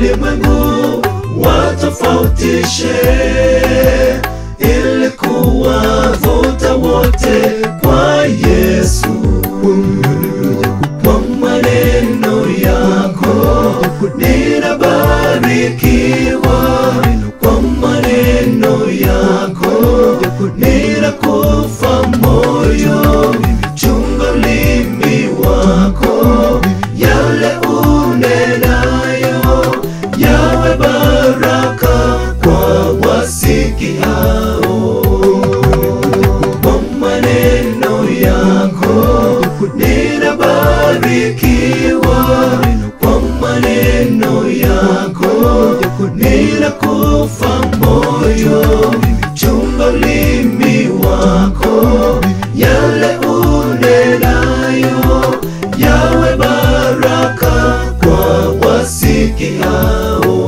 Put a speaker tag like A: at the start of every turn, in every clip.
A: walimwengu watofautishe, ili kuwavuta wote kwa Yesu. Kwa maneno yako ninabarikiwa, kwa maneno yako ninakufa moyo. Chunga ulimi wako, yale unenayo yawe baraka kwa wasikiao. Kwa maneno yako ninabarikiwa, kwa maneno yako ninakufa moyo. Chunga ulimi wako, yale unenayo yawe baraka kwa wasikiao.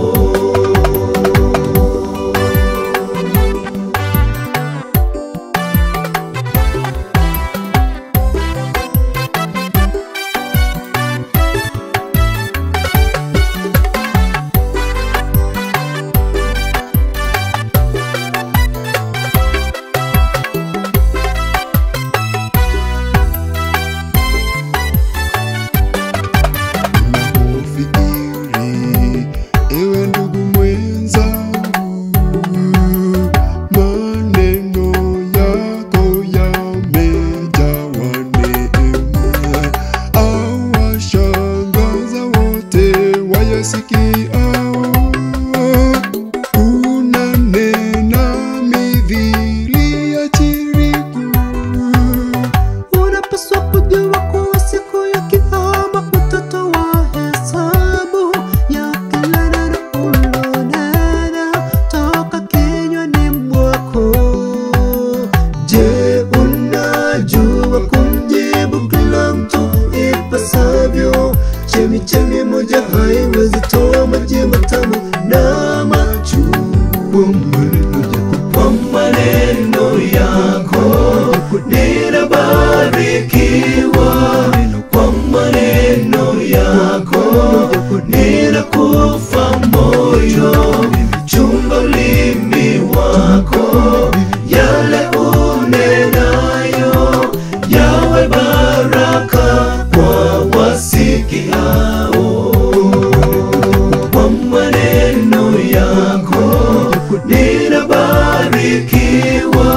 B: Unapaswa kujua kuwa siku ya Kiyama utatoa hesabu ya kila neno ulilonena toka kinywani mwako. Je, unajua kumjibu kila mtu ipasavyo? Chemichemi moja haiwezi toa maji matamu na machungu. Kwa maneno yako ninabarikiwa, kwa maneno yako ninakufa moyo. Chunga ulimi wako, yale unenayo yawe baraka kwa wasikiao. Kwa maneno yako ninabarikiwa,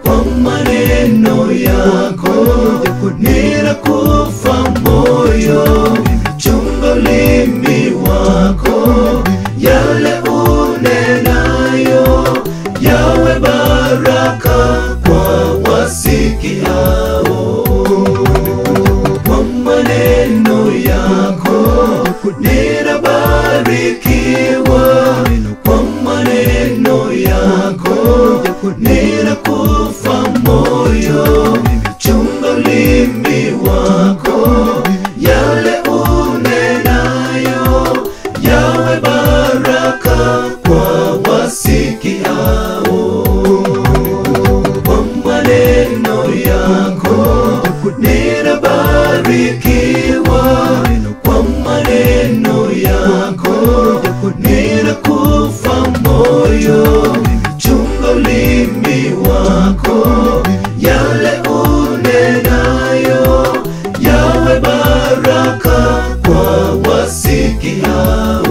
B: kwa maneno yako ninakufa moyo. Chunga ulimi wako, yale unenayo yawe baraka kwa wasikiao. Kwa maneno yako ninabarikiwa, kwa maneno yako ninakufa moyo. Chunga ulimi wako, yale unenayo yawe baraka kwa wasikiao. Kwa maneno yako ninabarikiwa, kwa maneno yako ninakufa moyo. Chunga ulimi wako, yale unenayo yawe baraka kwa wasikiao.